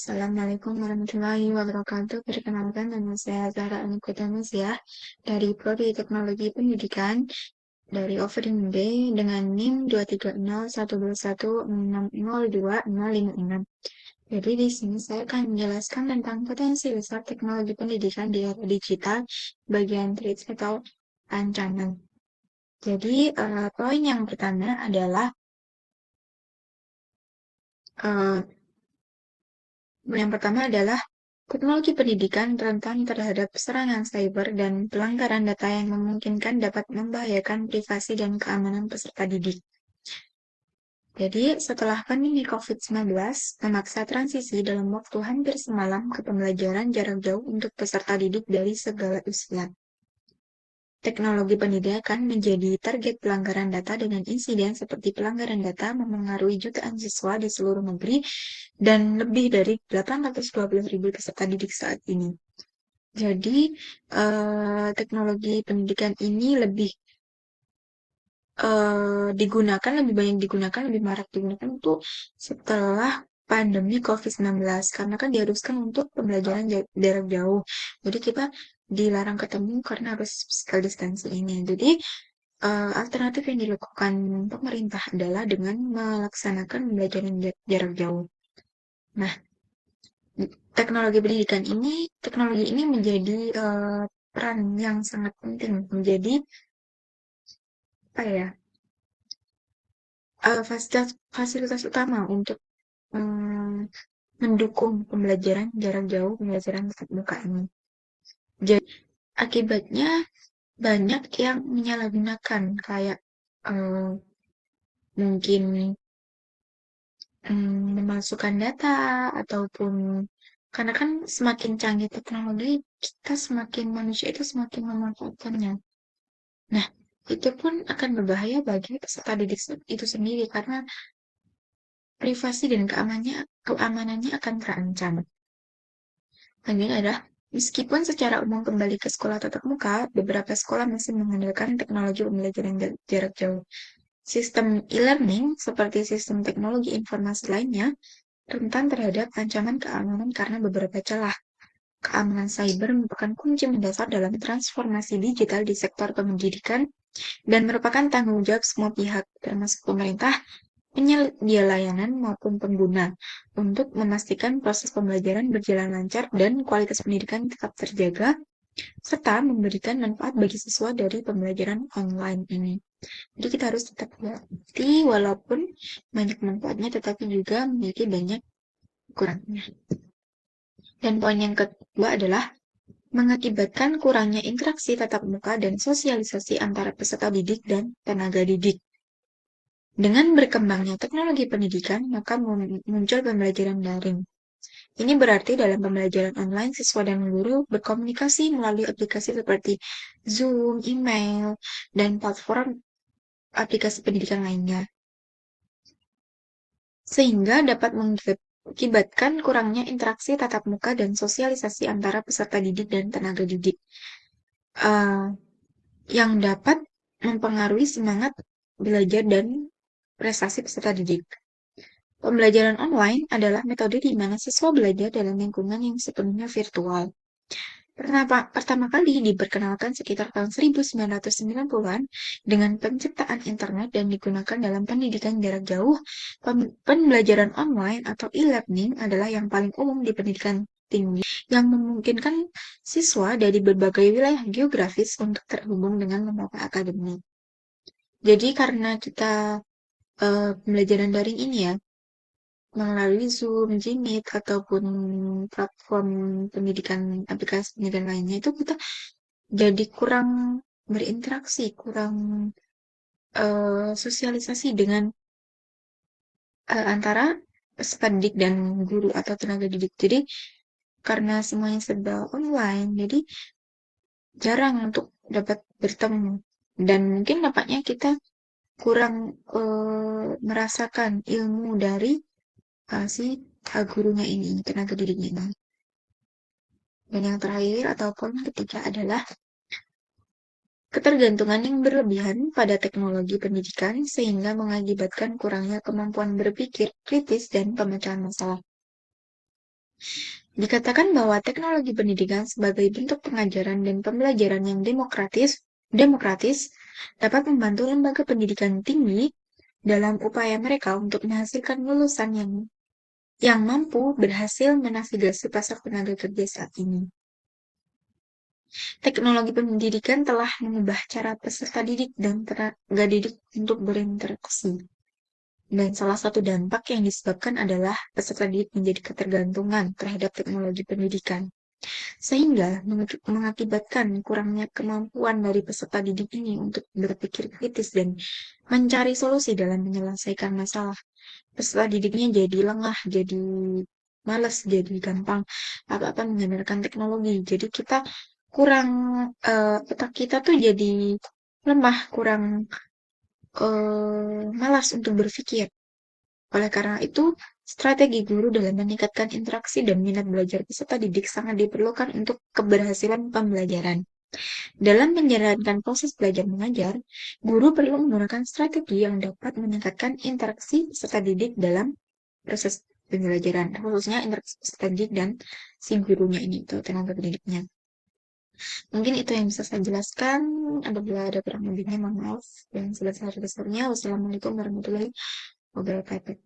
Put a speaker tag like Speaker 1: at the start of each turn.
Speaker 1: Assalamualaikum warahmatullahi wabarakatuh. Perkenalkan, nama saya Zahra Anukutamus ya, dari Prodi Teknologi Pendidikan dari Offering Day dengan NIM 2301216020656. Jadi di sini saya akan menjelaskan tentang potensi besar teknologi pendidikan di era digital bagian threats atau ancaman. Jadi poin yang pertama adalah eh, teknologi pendidikan rentan terhadap serangan cyber dan pelanggaran data yang memungkinkan dapat membahayakan privasi dan keamanan peserta didik. Jadi, setelah pandemi COVID-19 memaksa transisi dalam waktu hampir semalam ke pembelajaran jarak jauh untuk peserta didik dari segala usia. Teknologi pendidikan menjadi target pelanggaran data dengan insiden seperti pelanggaran data memengaruhi jutaan siswa di seluruh negeri dan lebih dari 820.000 peserta didik saat ini. Jadi, teknologi pendidikan ini lebih banyak digunakan, lebih marak digunakan itu setelah pandemi COVID-19, karena kan diharuskan untuk pembelajaran jarak jauh. Jadi kita dilarang ketemu karena harus physical distancing ini. Jadi, alternatif yang dilakukan pemerintah adalah dengan melaksanakan pembelajaran jarak jauh. Nah, teknologi ini menjadi peran yang sangat penting, menjadi apa ya, fasilitas utama untuk mendukung pembelajaran jarak jauh, pembelajaran tatap muka ini. Jadi akibatnya banyak yang menyalahgunakan, kayak mungkin memasukkan data ataupun karena kan semakin canggih teknologi, manusia itu semakin memanfaatkannya. Nah, itu pun akan berbahaya bagi peserta didik itu sendiri karena privasi dan keamanannya akan terancam. Lanjut adalah, meskipun secara umum kembali ke sekolah tatap muka, beberapa sekolah masih mengandalkan teknologi pembelajaran jarak jauh. Sistem e-learning, seperti sistem teknologi informasi lainnya, rentan terhadap ancaman keamanan karena beberapa celah. Keamanan cyber merupakan kunci mendasar dalam transformasi digital di sektor pendidikan dan merupakan tanggung jawab semua pihak, termasuk pemerintah, penyedia layanan maupun pengguna, untuk memastikan proses pembelajaran berjalan lancar dan kualitas pendidikan tetap terjaga, serta memberikan manfaat bagi siswa dari pembelajaran online ini. Jadi kita harus tetap hati walaupun banyak manfaatnya, tetapi juga memiliki banyak kurangnya. Dan poin yang kedua adalah mengakibatkan kurangnya interaksi tatap muka dan sosialisasi antara peserta didik dan tenaga didik. Dengan berkembangnya teknologi pendidikan, maka muncul pembelajaran daring. Ini berarti dalam pembelajaran online, siswa dan guru berkomunikasi melalui aplikasi seperti Zoom, email, dan platform aplikasi pendidikan lainnya. Sehingga dapat mengakibatkan kurangnya interaksi tatap muka dan sosialisasi antara peserta didik dan tenaga didik. Yang dapat mempengaruhi semangat belajar dan prestasi peserta didik. Pembelajaran online adalah metode di mana siswa belajar dalam lingkungan yang sepenuhnya virtual. Pertama kali diperkenalkan sekitar tahun 1990-an dengan penciptaan internet dan digunakan dalam pendidikan jarak jauh. Pembelajaran online atau e-learning adalah yang paling umum di pendidikan tinggi yang memungkinkan siswa dari berbagai wilayah geografis untuk terhubung dengan lembaga akademik. Jadi karena kita pembelajaran daring ini ya, melalui Zoom, Jmeet, ataupun platform pendidikan, aplikasi pendidikan lainnya, itu kita jadi kurang berinteraksi, kurang sosialisasi dengan antara peserta didik dan guru atau tenaga didik. Jadi karena semuanya serba online, jadi jarang untuk dapat bertemu. Dan mungkin nampaknya kita kurang merasakan ilmu dari si gurunya ini, tenaga didiknya ini. Dan yang terakhir ataupun ketiga adalah ketergantungan yang berlebihan pada teknologi pendidikan sehingga mengakibatkan kurangnya kemampuan berpikir kritis dan pemecahan masalah. Dikatakan bahwa teknologi pendidikan sebagai bentuk pengajaran dan pembelajaran yang demokratis dapat membantu lembaga pendidikan tinggi dalam upaya mereka untuk menghasilkan lulusan yang mampu berhasil menavigasi pasar tenaga kerja saat ini. Teknologi pendidikan telah mengubah cara peserta didik dan tenaga didik untuk berinteraksi. Dan salah satu dampak yang disebabkan adalah peserta didik menjadi ketergantungan terhadap teknologi pendidikan, sehingga mengakibatkan kurangnya kemampuan dari peserta didik ini untuk berpikir kritis dan mencari solusi dalam menyelesaikan masalah. Peserta didiknya jadi lengah, jadi malas, jadi gampang apa-apa mengandalkan teknologi. Jadi kita kurang, otak kita tuh jadi lemah, kurang malas untuk berpikir. Oleh karena itu, strategi guru dalam meningkatkan interaksi dan minat belajar peserta didik sangat diperlukan untuk keberhasilan pembelajaran. Dalam menjalankan proses belajar mengajar, guru perlu menggunakan strategi yang dapat meningkatkan interaksi peserta didik dalam proses pembelajaran, khususnya interaksi peserta didik dan si gurunya ini, itu tenaga pendidiknya. Mungkin itu yang bisa saya jelaskan. Apabila ada kurang lebihnya, mohon maaf. Dan sebesar-besarnya, wassalamualaikum warahmatullahi wabarakatuh.